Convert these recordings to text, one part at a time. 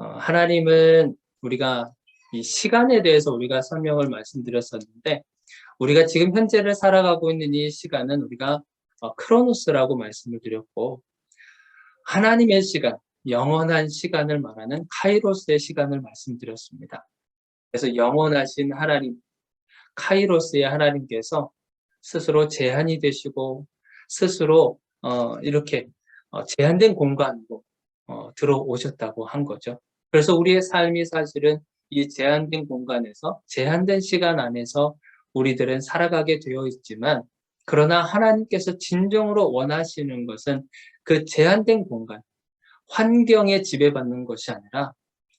하나님은 우리가 이 시간에 대해서 우리가 설명을 말씀드렸었는데, 우리가 지금 현재를 살아가고 있는 이 시간은 우리가 크로노스라고 말씀을 드렸고, 하나님의 시간, 영원한 시간을 말하는 카이로스의 시간을 말씀드렸습니다. 그래서 영원하신 하나님, 카이로스의 하나님께서 스스로 제한이 되시고 스스로 이렇게 제한된 공간으로 들어오셨다고 한 거죠. 그래서 우리의 삶이 사실은 이 제한된 공간에서 제한된 시간 안에서 우리들은 살아가게 되어 있지만, 그러나 하나님께서 진정으로 원하시는 것은 그 제한된 공간, 환경에 지배받는 것이 아니라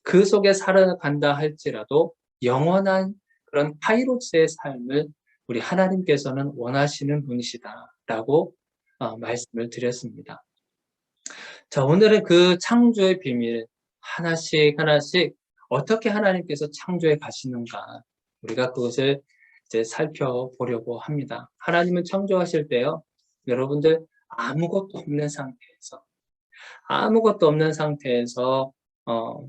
그 속에 살아간다 할지라도 영원한 그런 카이로스의 삶을 우리 하나님께서는 원하시는 분이시다라고 말씀을 드렸습니다. 자, 오늘은 그 창조의 비밀 하나씩 하나씩 어떻게 하나님께서 창조해 가시는가, 우리가 그것을 이제 살펴보려고 합니다. 하나님은 창조하실 때요, 여러분들 아무것도 없는 상태에서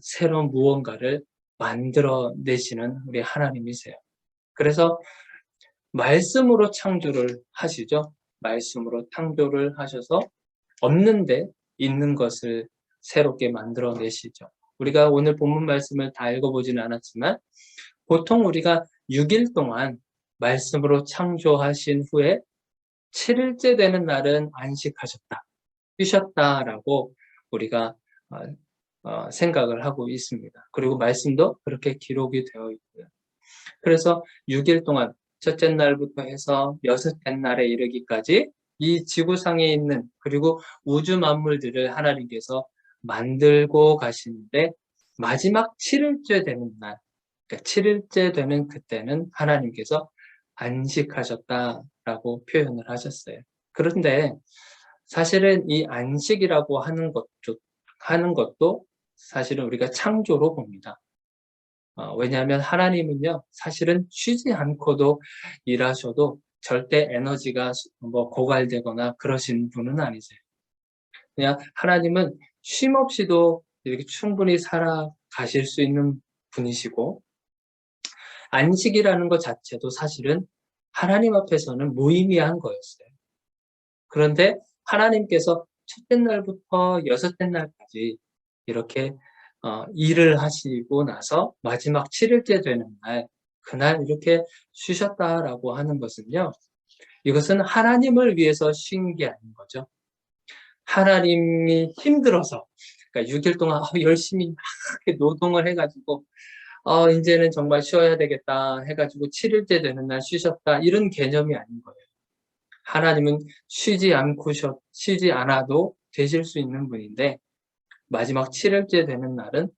새로운 무언가를 만들어내시는 우리 하나님이세요. 그래서 말씀으로 창조를 하시죠. 말씀으로 창조를 하셔서 없는데 있는 것을 새롭게 만들어내시죠. 우리가 오늘 본문 말씀을 다 읽어보지는 않았지만, 보통 우리가 6일 동안 말씀으로 창조하신 후에 7일째 되는 날은 안식하셨다, 쉬셨다라고 우리가 생각을 하고 있습니다. 그리고 말씀도 그렇게 기록이 되어 있고요. 그래서 6일 동안 첫째 날부터 해서 여섯째 날에 이르기까지 이 지구상에 있는, 그리고 우주 만물들을 하나님께서 만들고 가시는데, 마지막 7일째 되는 날, 그러니까 7일째 되는 그때는 하나님께서 안식하셨다라고 표현을 하셨어요. 그런데 사실은 이 안식이라고 하는 것도 사실은 우리가 창조로 봅니다. 왜냐하면 하나님은요, 사실은 쉬지 않고도 일하셔도 절대 에너지가 고갈되거나 그러신 분은 아니세요. 그냥 하나님은 쉼 없이도 이렇게 충분히 살아가실 수 있는 분이시고, 안식이라는 것 자체도 사실은 하나님 앞에서는 무의미한 거였어요. 그런데 하나님께서 첫째 날부터 여섯째 날까지 이렇게 일을 하시고 나서 마지막 7일째 되는 날, 그날 이렇게 쉬셨다라고 하는 것은요, 이것은 하나님을 위해서 쉰 게 아닌 거죠. 하나님이 힘들어서, 그러니까 6일 동안 열심히 막 노동을 해가지고 이제는 정말 쉬어야 되겠다 해가지고 7일째 되는 날 쉬셨다, 이런 개념이 아닌 거예요. 하나님은 쉬지 않아도 되실 수 있는 분인데, 마지막 7일째 되는 날은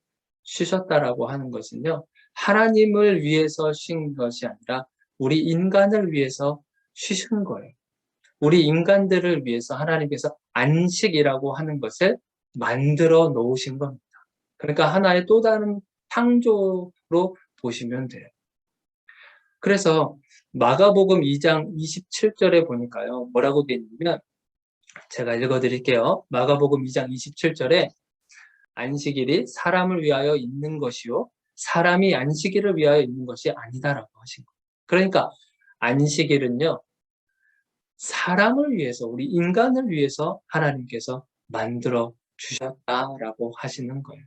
쉬셨다라고 하는 것은요, 하나님을 위해서 쉰 것이 아니라 우리 인간을 위해서 쉬신 거예요. 우리 인간들을 위해서 하나님께서 안식이라고 하는 것을 만들어 놓으신 겁니다. 그러니까 하나의 또 다른 창조로 보시면 돼요. 그래서 마가복음 2장 27절에 보니까요, 뭐라고 되어 있냐면, 제가 읽어드릴게요. 마가복음 2장 27절에 안식일이 사람을 위하여 있는 것이요, 사람이 안식일을 위하여 있는 것이 아니다라고 하신 거예요. 그러니까 안식일은요, 사람을 위해서, 우리 인간을 위해서 하나님께서 만들어 주셨다라고 하시는 거예요.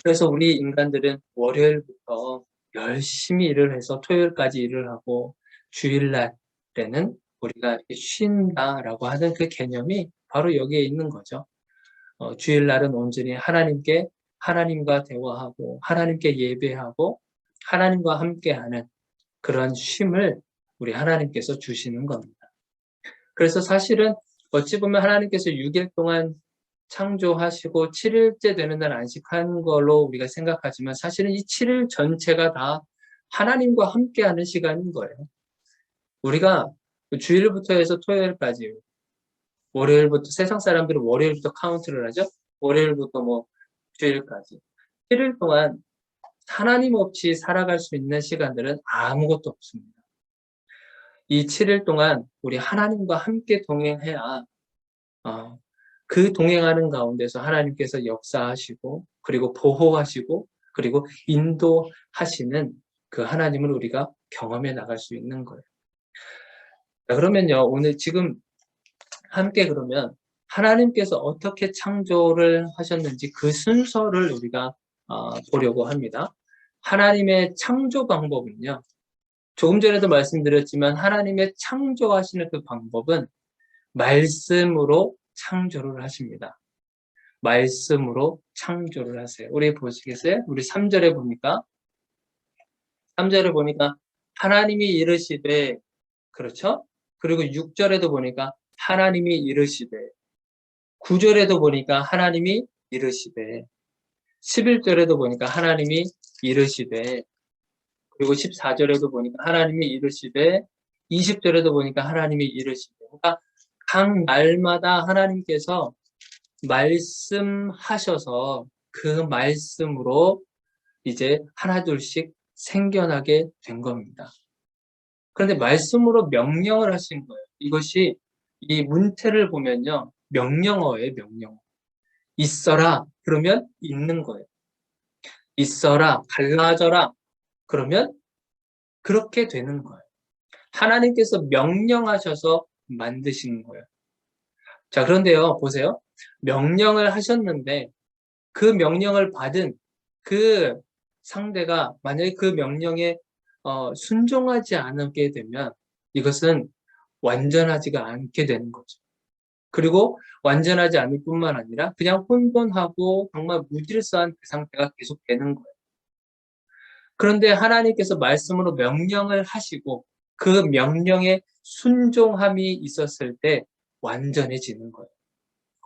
그래서 우리 인간들은 월요일부터 열심히 일을 해서 토요일까지 일을 하고, 주일날에는 우리가 이렇게 쉰다라고 하는 그 개념이 바로 여기에 있는 거죠. 주일날은 온전히 하나님과 대화하고, 하나님께 예배하고, 하나님과 함께하는 그런 쉼을 우리 하나님께서 주시는 겁니다. 그래서 사실은 어찌 보면 하나님께서 6일 동안 창조하시고 7일째 되는 날 안식한 걸로 우리가 생각하지만, 사실은 이 7일 전체가 다 하나님과 함께하는 시간인 거예요. 우리가 주일부터 해서 토요일까지, 월요일부터, 세상 사람들은 월요일부터 카운트를 하죠. 월요일부터 주일까지 7일 동안 하나님 없이 살아갈 수 있는 시간들은 아무것도 없습니다. 이 7일 동안 우리 하나님과 함께 동행해야 그 동행하는 가운데서 하나님께서 역사하시고 그리고 보호하시고 그리고 인도하시는 그 하나님을 우리가 경험해 나갈 수 있는 거예요. 자, 그러면요, 오늘 지금 함께 그러면 하나님께서 어떻게 창조를 하셨는지 그 순서를 우리가 보려고 합니다. 하나님의 창조 방법은요, 조금 전에도 말씀드렸지만 하나님의 창조하시는 그 방법은 말씀으로 창조를 하십니다. 말씀으로 창조를 하세요. 우리 보시겠어요? 우리 3절에 보니까 하나님이 이르시되, 그렇죠? 그리고 6절에도 보니까 하나님이 이르시되, 9절에도 보니까 하나님이 이르시되, 11절에도 보니까 하나님이 이르시되, 그리고 14절에도 보니까 하나님이 이르시되, 20절에도 보니까 하나님이 이르시되. 그러니까 각 날마다 하나님께서 말씀하셔서 그 말씀으로 이제 하나둘씩 생겨나게 된 겁니다. 그런데 말씀으로 명령을 하신 거예요. 이것이 이 문태를 보면요. 명령어예요, 명령어. 있어라, 그러면 있는 거예요. 있어라, 갈라져라, 그러면 그렇게 되는 거예요. 하나님께서 명령하셔서 만드신 거예요. 자, 그런데요, 보세요. 명령을 하셨는데 그 명령을 받은 그 상대가 만약에 그 명령에 순종하지 않게 되면 이것은 완전하지가 않게 되는 거죠. 그리고 완전하지 않을 뿐만 아니라 그냥 혼돈하고 정말 무질서한 그 상태가 계속되는 거예요. 그런데 하나님께서 말씀으로 명령을 하시고 그 명령에 순종함이 있었을 때 완전해지는 거예요.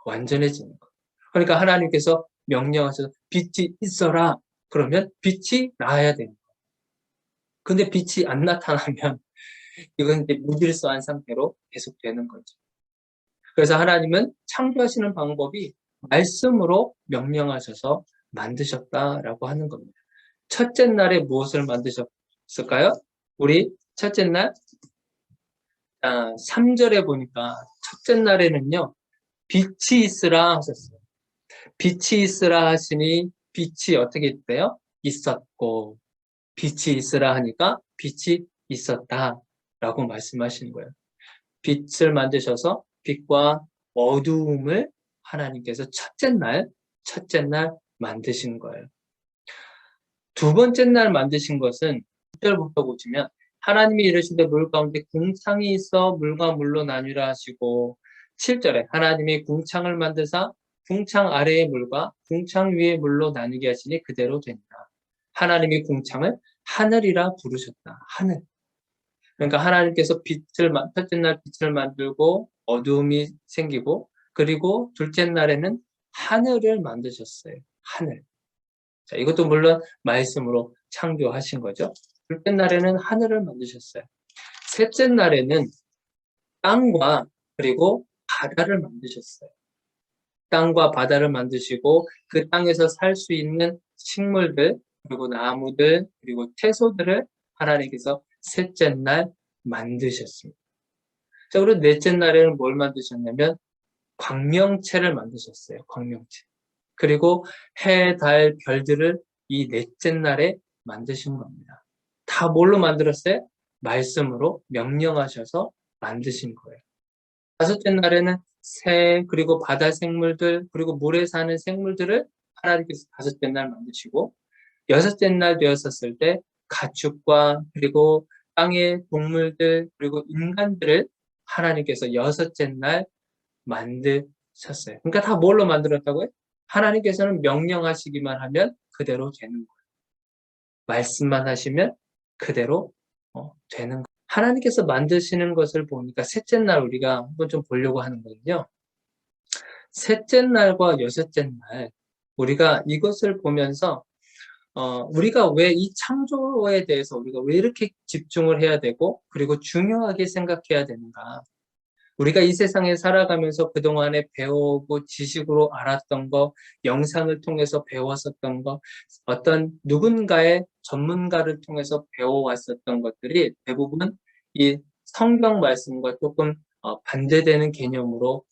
완전해지는 거예요. 그러니까 하나님께서 명령하셔서 빛이 있어라. 그러면 빛이 나야 되는 거예요. 근데 빛이 안 나타나면 이건 이제 무질서한 상태로 계속되는 거죠. 그래서 하나님은 창조하시는 방법이 말씀으로 명령하셔서 만드셨다라고 하는 겁니다. 첫째 날에 무엇을 만드셨을까요? 우리 첫째 날 3절에 보니까 첫째 날에는요. 빛이 있으라 하셨어요. 빛이 있으라 하시니 빛이 어떻게 돼요? 있었고 빛이 있으라 하니까 빛이 있었다라고 말씀하시는 거예요. 빛을 만드셔서 빛과 어두움을 하나님께서 첫째 날 만드신 거예요. 두 번째 날 만드신 것은 6절부터 보시면 하나님이 이르시되 물 가운데 궁창이 있어 물과 물로 나뉘라 하시고 7절에 하나님이 궁창을 만드사 궁창 아래의 물과 궁창 위의 물로 나뉘게 하시니 그대로 된다. 하나님이 궁창을 하늘이라 부르셨다. 하늘. 그러니까 하나님께서 첫째 날 빛을 만들고 어두움이 생기고 그리고 둘째 날에는 하늘을 만드셨어요. 하늘. 자, 이것도 물론 말씀으로 창조하신 거죠. 둘째 날에는 하늘을 만드셨어요. 셋째 날에는 땅과 그리고 바다를 만드셨어요. 땅과 바다를 만드시고 그 땅에서 살 수 있는 식물들 그리고 나무들 그리고 채소들을 하나님께서 셋째 날 만드셨습니다. 자, 그리고 넷째 날에는 뭘 만드셨냐면 광명체를 만드셨어요. 광명체. 그리고 해, 달, 별들을 이 넷째 날에 만드신 겁니다. 다 뭘로 만들었어요? 말씀으로 명령하셔서 만드신 거예요. 다섯째 날에는 새, 그리고 바다 생물들, 그리고 물에 사는 생물들을 하나님께서 다섯째 날 만드시고, 여섯째 날 되었었을 때 가축과 그리고 땅의 동물들, 그리고 인간들을 하나님께서 여섯째 날 만드셨어요. 그러니까 다 뭘로 만들었다고요? 하나님께서는 명령하시기만 하면 그대로 되는 거예요. 말씀만 하시면 그대로 되는 거예요. 하나님께서 만드시는 것을 보니까 셋째 날 우리가 한번 좀 보려고 하는 거는요. 셋째 날과 여섯째 날 우리가 이것을 보면서 우리가 왜 이 창조에 대해서 우리가 왜 이렇게 집중을 해야 되고 그리고 중요하게 생각해야 되는가. 우리가 이 세상에 살아가면서 그동안에 배우고 지식으로 알았던 거, 영상을 통해서 배웠었던 거, 어떤 누군가의 전문가를 통해서 배워왔었던 것들이 대부분 이 성경 말씀과 조금 반대되는 개념으로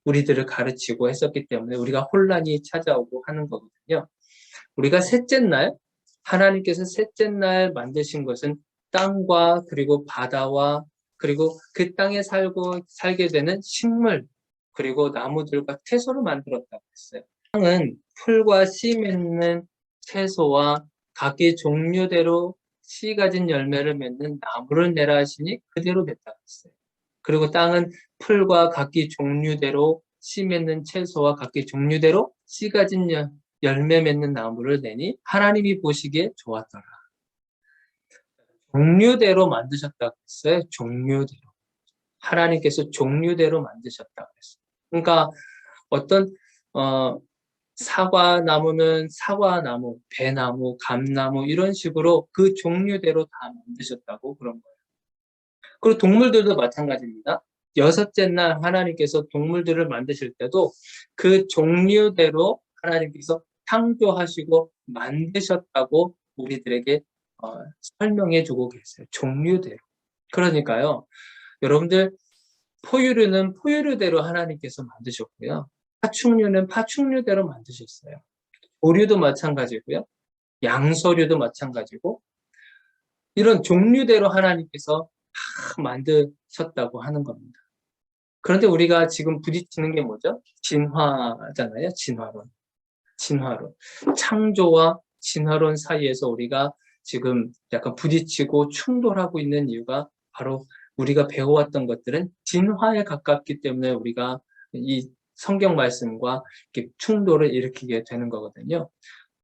우리들을 가르치고 했었기 때문에 우리가 혼란이 찾아오고 하는 거거든요. 우리가 셋째 날, 하나님께서 셋째 날 만드신 것은 땅과 그리고 바다와 그리고 그 땅에 살게 되는 식물 그리고 나무들과 채소를 만들었다고 했어요. 땅은 풀과 씨 맺는 채소와 각기 종류대로 씨 가진 열매를 맺는 나무를 내라 하시니 그대로 됐다고 했어요. 그리고 땅은 풀과 각기 종류대로 씨 맺는 채소와 각기 종류대로 씨 가진 열매 맺는 나무를 내니 하나님이 보시기에 좋았더라. 종류대로 만드셨다고 했어요. 종류대로. 하나님께서 종류대로 만드셨다고 했어요. 그러니까 어떤 사과나무는 사과나무, 배나무, 감나무 이런 식으로 그 종류대로 다 만드셨다고 그런 거예요. 그리고 동물들도 마찬가지입니다. 여섯째 날 하나님께서 동물들을 만드실 때도 그 종류대로 하나님께서 창조하시고 만드셨다고 우리들에게 설명해 주고 계세요. 종류대로. 그러니까요. 여러분들 포유류는 포유류대로 하나님께서 만드셨고요. 파충류는 파충류대로 만드셨어요. 오류도 마찬가지고요. 양서류도 마찬가지고 이런 종류대로 하나님께서 다 만드셨다고 하는 겁니다. 그런데 우리가 지금 부딪히는 게 뭐죠? 진화잖아요. 진화론. 창조와 진화론 사이에서 우리가 지금 약간 부딪히고 충돌하고 있는 이유가 바로 우리가 배워왔던 것들은 진화에 가깝기 때문에 우리가 이 성경 말씀과 이렇게 충돌을 일으키게 되는 거거든요.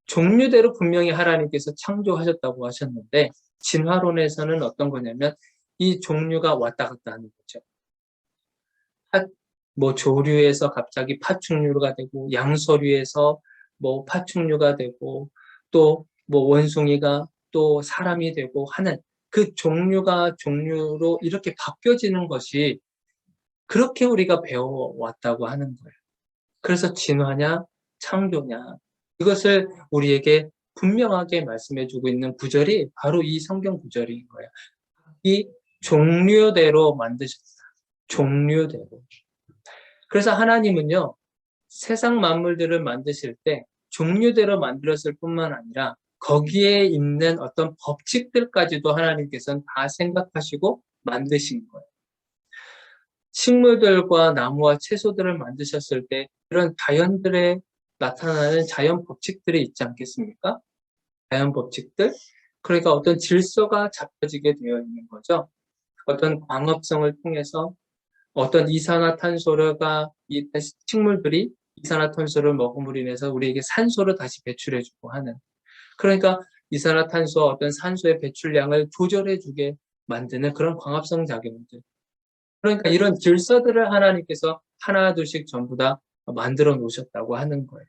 종류대로 분명히 하나님께서 창조하셨다고 하셨는데 진화론에서는 어떤 거냐면 이 종류가 왔다 갔다 하는 거죠. 뭐 조류에서 갑자기 파충류가 되고 양서류에서 뭐 파충류가 되고 또 뭐 원숭이가 또 사람이 되고 하는 그 종류가 종류로 이렇게 바뀌어지는 것이 그렇게 우리가 배워왔다고 하는 거예요. 그래서 진화냐 창조냐 이것을 우리에게 분명하게 말씀해주고 있는 구절이 바로 이 성경 구절인 거예요. 이 종류대로 만드셨다. 종류대로. 그래서 하나님은요, 세상 만물들을 만드실 때 종류대로 만들었을 뿐만 아니라 거기에 있는 어떤 법칙들까지도 하나님께서는 다 생각하시고 만드신 거예요. 식물들과 나무와 채소들을 만드셨을 때 그런 자연들에 나타나는 자연 법칙들이 있지 않겠습니까? 자연 법칙들? 그러니까 어떤 질서가 잡혀지게 되어 있는 거죠. 어떤 광합성을 통해서 어떤 이산화탄소가 이 식물들이 이산화탄소를 먹음으로 인해서 우리에게 산소를 다시 배출해주고 하는 그러니까 이산화탄소와 어떤 산소의 배출량을 조절해주게 만드는 그런 광합성 작용들 그러니까 이런 질서들을 하나님께서 하나둘씩 전부 다 만들어 놓으셨다고 하는 거예요.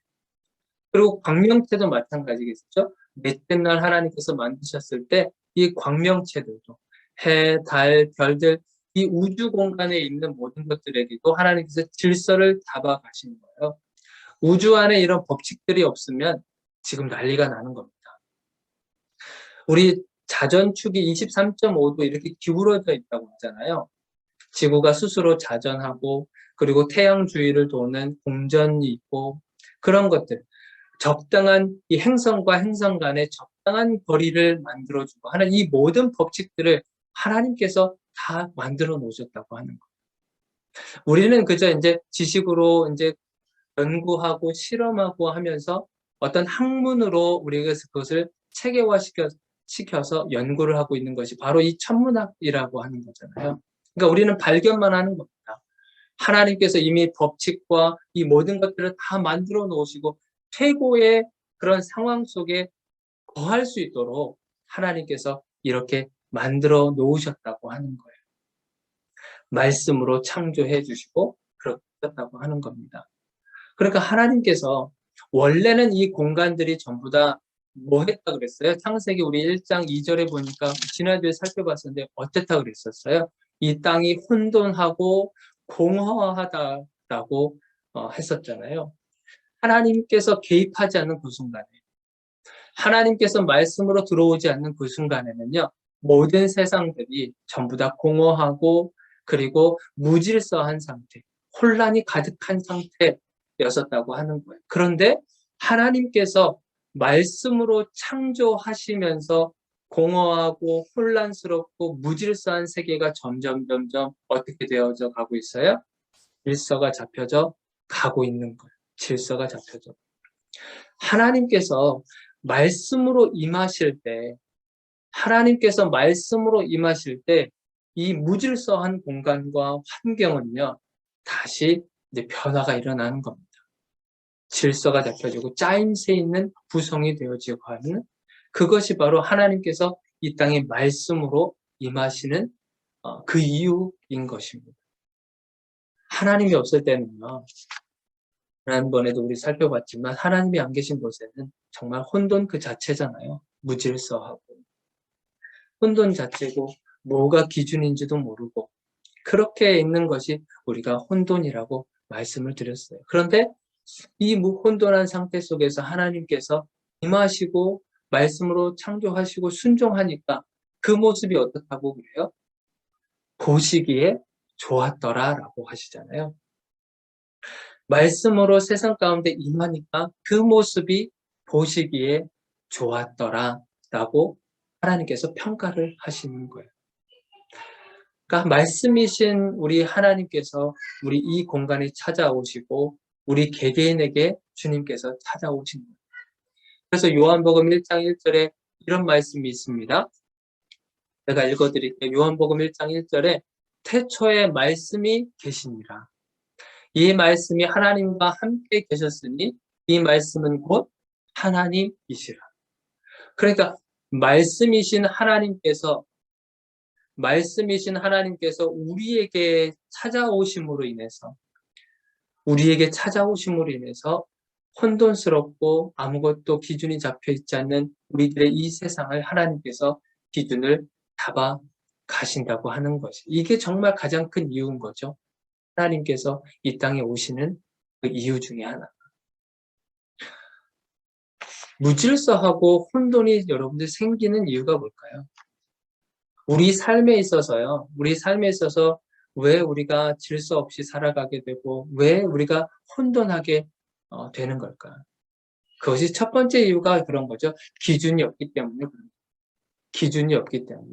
그리고 광명체도 마찬가지겠죠. 넷째 날 하나님께서 만드셨을 때 이 광명체들도 해, 달, 별들 이 우주 공간에 있는 모든 것들에게도 하나님께서 질서를 잡아 가시는 거예요. 우주 안에 이런 법칙들이 없으면 지금 난리가 나는 겁니다. 우리 자전축이 23.5도 이렇게 기울어져 있다고 하잖아요. 지구가 스스로 자전하고 그리고 태양 주위를 도는 공전이 있고 그런 것들. 적당한 이 행성과 행성 간의 적당한 거리를 만들어주고 하는 이 모든 법칙들을 하나님께서 다 만들어 놓으셨다고 하는 거예요. 우리는 그저 이제 지식으로 이제 연구하고 실험하고 하면서 어떤 학문으로 우리가 그것을 체계화시켜서 연구를 하고 있는 것이 바로 이 천문학이라고 하는 거잖아요. 그러니까 우리는 발견만 하는 겁니다. 하나님께서 이미 법칙과 이 모든 것들을 다 만들어 놓으시고 최고의 그런 상황 속에 거할 수 있도록 하나님께서 이렇게 만들어 놓으셨다고 하는 거예요. 말씀으로 창조해 주시고 그렇다고 하는 겁니다. 그러니까 하나님께서 원래는 이 공간들이 전부 다 뭐 했다 그랬어요? 창세기 우리 1장 2절에 보니까 지난주에 살펴봤었는데 어땠다 그랬었어요? 이 땅이 혼돈하고 공허하다라고 했었잖아요. 하나님께서 개입하지 않는 그 순간에 하나님께서 말씀으로 들어오지 않는 그 순간에는요. 모든 세상들이 전부 다 공허하고 그리고 무질서한 상태, 혼란이 가득한 상태였었다고 하는 거예요. 그런데 하나님께서 말씀으로 창조하시면서 공허하고 혼란스럽고 무질서한 세계가 점점 어떻게 되어져 가고 있어요? 질서가 잡혀져 가고 있는 거예요. 질서가 잡혀져. 하나님께서 말씀으로 임하실 때, 하나님께서 말씀으로 임하실 때, 이 무질서한 공간과 환경은요, 다시 이제 변화가 일어나는 겁니다. 질서가 잡혀지고 짜임새 있는 구성이 되어지고 하는 그것이 바로 하나님께서 이 땅에 말씀으로 임하시는 그 이유인 것입니다. 하나님이 없을 때는요, 지난번에도 우리 살펴봤지만 하나님이 안 계신 곳에는 정말 혼돈 그 자체잖아요. 무질서하고 혼돈 자체고 뭐가 기준인지도 모르고 그렇게 있는 것이 우리가 혼돈이라고 말씀을 드렸어요. 그런데 이 혼돈한 상태 속에서 하나님께서 임하시고 말씀으로 창조하시고 순종하니까 그 모습이 어떻다고 그래요? 보시기에 좋았더라라고 하시잖아요. 말씀으로 세상 가운데 임하니까 그 모습이 보시기에 좋았더라라고 하나님께서 평가를 하시는 거예요. 그러니까 말씀이신 우리 하나님께서 우리 이 공간에 찾아오시고 우리 개개인에게 주님께서 찾아오신 거예요. 그래서 요한복음 1장 1절에 이런 말씀이 있습니다. 제가 읽어드릴게요. 요한복음 1장 1절에 태초에 말씀이 계시니라. 이 말씀이 하나님과 함께 계셨으니 이 말씀은 곧 하나님이시라. 그러니까 말씀이신 하나님께서 우리에게 찾아오심으로 인해서 혼돈스럽고 아무것도 기준이 잡혀 있지 않는 우리들의 이 세상을 하나님께서 기준을 잡아 가신다고 하는 것이. 이게 정말 가장 큰 이유인 거죠. 하나님께서 이 땅에 오시는 그 이유 중에 하나. 무질서하고 혼돈이 여러분들 생기는 이유가 뭘까요? 우리 삶에 있어서 왜 우리가 질서 없이 살아가게 되고 왜 우리가 혼돈하게 되는 걸까? 그것이 첫 번째 이유가 그런 거죠. 기준이 없기 때문에.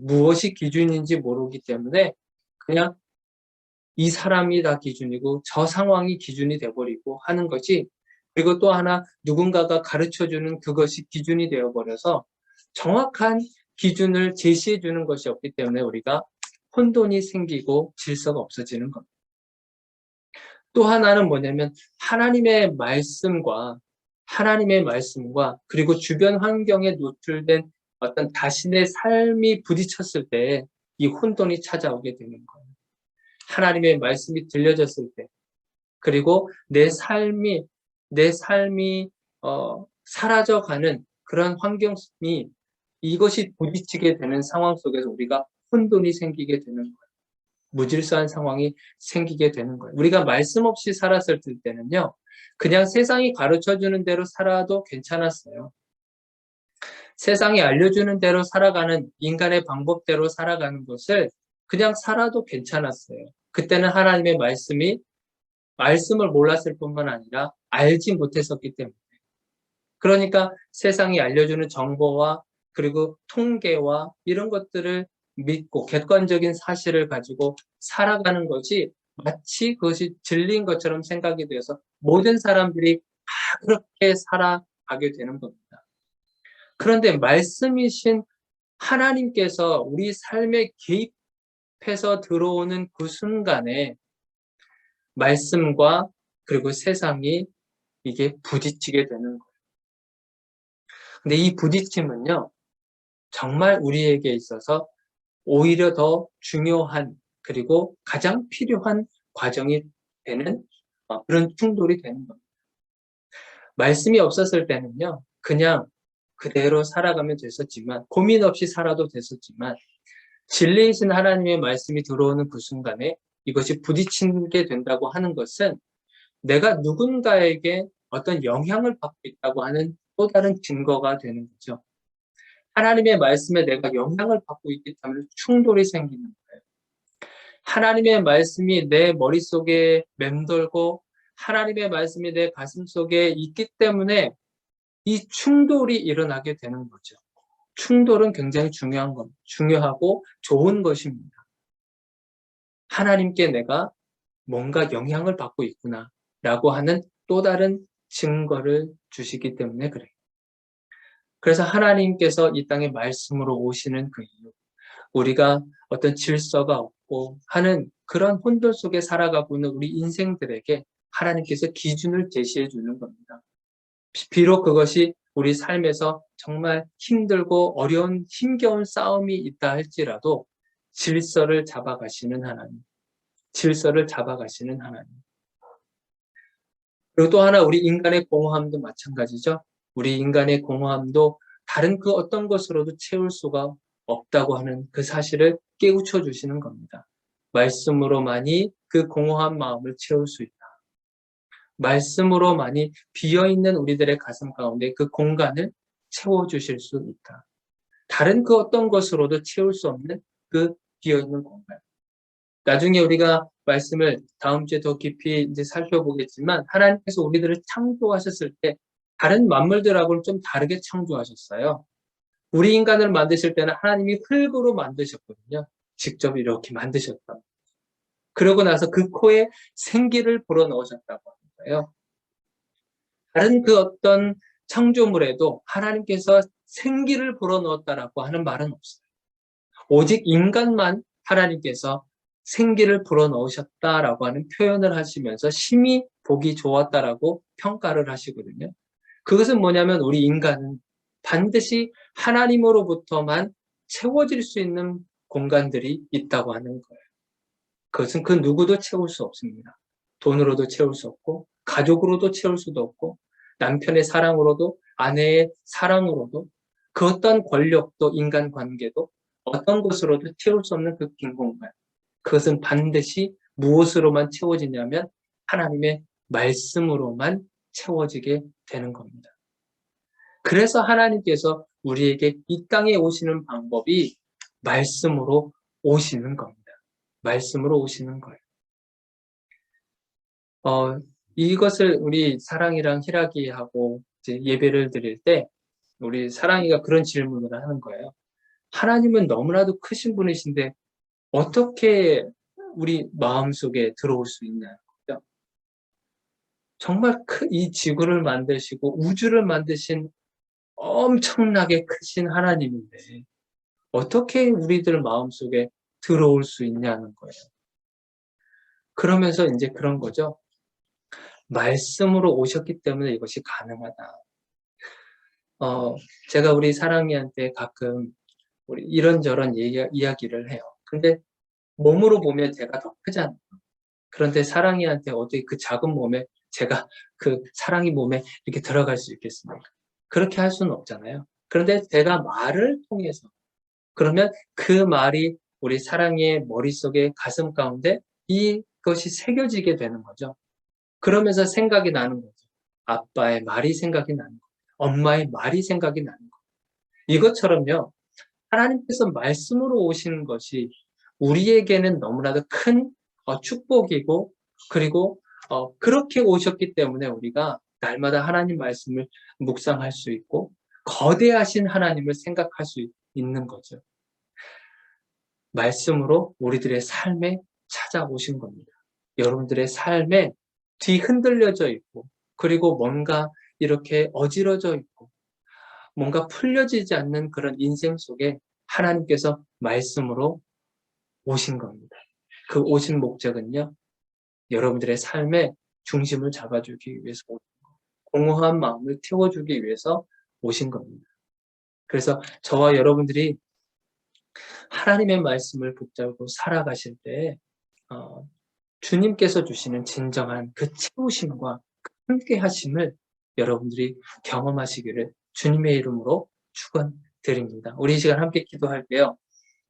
무엇이 기준인지 모르기 때문에 그냥 이 사람이 다 기준이고 저 상황이 기준이 돼버리고 하는 것이, 그리고 또 하나 누군가가 가르쳐주는 그것이 기준이 되어버려서 정확한 기준을 제시해주는 것이 없기 때문에 우리가 혼돈이 생기고 질서가 없어지는 겁니다. 또 하나는 뭐냐면 하나님의 말씀과 그리고 주변 환경에 노출된 어떤 자신의 삶이 부딪혔을 때 이 혼돈이 찾아오게 되는 거예요. 하나님의 말씀이 들려졌을 때, 그리고 내 삶이 사라져가는 그런 환경이, 이것이 부딪히게 되는 상황 속에서 우리가 혼돈이 생기게 되는 거예요. 무질서한 상황이 생기게 되는 거예요. 우리가 말씀 없이 살았을 때는요, 그냥 세상이 가르쳐주는 대로 살아도 괜찮았어요. 세상이 알려주는 대로 살아가는, 인간의 방법대로 살아가는 것을 그냥 살아도 괜찮았어요. 그때는 하나님의 말씀을 몰랐을 뿐만 아니라 알지 못했었기 때문에. 그러니까 세상이 알려주는 정보와 그리고 통계와 이런 것들을 믿고 객관적인 사실을 가지고 살아가는 것이 마치 그것이 진리인 것처럼 생각이 되어서 모든 사람들이 다 그렇게 살아가게 되는 겁니다. 그런데 말씀이신 하나님께서 우리 삶에 개입해서 들어오는 그 순간에 말씀과 그리고 세상이 이게 부딪히게 되는 거예요. 근데 이 부딪힘은요, 정말 우리에게 있어서 오히려 더 중요한, 그리고 가장 필요한 과정이 되는 그런 충돌이 되는 겁니다. 말씀이 없었을 때는요, 그냥 그대로 살아가면 됐었지만, 고민 없이 살아도 됐었지만, 진리이신 하나님의 말씀이 들어오는 그 순간에 이것이 부딪히게 된다고 하는 것은 내가 누군가에게 어떤 영향을 받고 있다고 하는 또 다른 증거가 되는 거죠. 하나님의 말씀에 내가 영향을 받고 있기 때문에 충돌이 생기는 거예요. 하나님의 말씀이 내 머릿속에 맴돌고 하나님의 말씀이 내 가슴속에 있기 때문에 이 충돌이 일어나게 되는 거죠. 충돌은 굉장히 중요하고 좋은 것입니다. 하나님께 내가 뭔가 영향을 받고 있구나 라고 하는 또 다른 증거를 주시기 때문에 그래요. 그래서 하나님께서 이 땅에 말씀으로 오시는 그 이유, 우리가 어떤 질서가 없고 하는 그런 혼돈 속에 살아가고 있는 우리 인생들에게 하나님께서 기준을 제시해 주는 겁니다. 비록 그것이 우리 삶에서 정말 힘들고 어려운 힘겨운 싸움이 있다 할지라도 질서를 잡아가시는 하나님, 질서를 잡아가시는 하나님. 그리고 또 하나 우리 인간의 공허함도 마찬가지죠. 우리 인간의 공허함도 다른 그 어떤 것으로도 채울 수가 없다고 하는 그 사실을 깨우쳐 주시는 겁니다. 말씀으로만이 그 공허한 마음을 채울 수 있다. 말씀으로만이 비어있는 우리들의 가슴 가운데 그 공간을 채워주실 수 있다. 다른 그 어떤 것으로도 채울 수 없는 그 비어있는 공간. 나중에 우리가 말씀을 다음 주에 더 깊이 이제 살펴보겠지만 하나님께서 우리들을 창조하셨을 때 다른 만물들하고는 좀 다르게 창조하셨어요. 우리 인간을 만드실 때는 하나님이 흙으로 만드셨거든요. 직접 이렇게 만드셨다. 그러고 나서 그 코에 생기를 불어넣으셨다고 하는 거예요. 다른 그 어떤 창조물에도 하나님께서 생기를 불어넣었다라고 하는 말은 없어요. 오직 인간만 하나님께서 생기를 불어넣으셨다라고 하는 표현을 하시면서 심히 보기 좋았다라고 평가를 하시거든요. 그것은 뭐냐면 우리 인간은 반드시 하나님으로부터만 채워질 수 있는 공간들이 있다고 하는 거예요. 그것은 그 누구도 채울 수 없습니다. 돈으로도 채울 수 없고 가족으로도 채울 수도 없고 남편의 사랑으로도 아내의 사랑으로도 그 어떤 권력도 인간관계도 어떤 것으로도 채울 수 없는 그 빈 공간. 그것은 반드시 무엇으로만 채워지냐면 하나님의 말씀으로만 채워지게 되는 겁니다. 그래서 하나님께서 우리에게 이 땅에 오시는 방법이 말씀으로 오시는 겁니다. 말씀으로 오시는 거예요. 이것을 우리 사랑이랑 희락이하고 이제 예배를 드릴 때 우리 사랑이가 그런 질문을 하는 거예요. 하나님은 너무나도 크신 분이신데 어떻게 우리 마음속에 들어올 수 있나요? 정말 이 지구를 만드시고 우주를 만드신 엄청나게 크신 하나님인데 어떻게 우리들 마음속에 들어올 수 있냐는 거예요. 그러면서 이제 그런 거죠. 말씀으로 오셨기 때문에 이것이 가능하다. 제가 우리 사랑이한테 가끔 우리 이런저런 이야기를 해요. 근데 몸으로 보면 제가 더 크잖아요. 그런데 사랑이한테 어떻게 그 작은 몸에 제가 그 사랑이 몸에 이렇게 들어갈 수 있겠습니까? 그렇게 할 수는 없잖아요. 그런데 제가 말을 통해서 그러면 그 말이 우리 사랑이의 머릿속에 가슴 가운데 이것이 새겨지게 되는 거죠. 그러면서 생각이 나는 거죠. 아빠의 말이 생각이 나는 거예요. 엄마의 말이 생각이 나는 거예요. 이것처럼요. 하나님께서 말씀으로 오시는 것이 우리에게는 너무나도 큰 축복이고 그리고 그렇게 오셨기 때문에 우리가 날마다 하나님 말씀을 묵상할 수 있고 거대하신 하나님을 생각할 수 있는 거죠. 말씀으로 우리들의 삶에 찾아오신 겁니다. 여러분들의 삶에 뒤흔들려져 있고 그리고 뭔가 이렇게 어지러져 있고 뭔가 풀려지지 않는 그런 인생 속에 하나님께서 말씀으로 오신 겁니다. 그 오신 목적은요. 여러분들의 삶의 중심을 잡아주기 위해서 오신 겁니다. 공허한 마음을 태워주기 위해서 오신 겁니다. 그래서 저와 여러분들이 하나님의 말씀을 붙잡고 살아가실 때 주님께서 주시는 진정한 그 채우심과 함께 하심을 여러분들이 경험하시기를 주님의 이름으로 축원드립니다. 우리 이 시간 함께 기도할게요.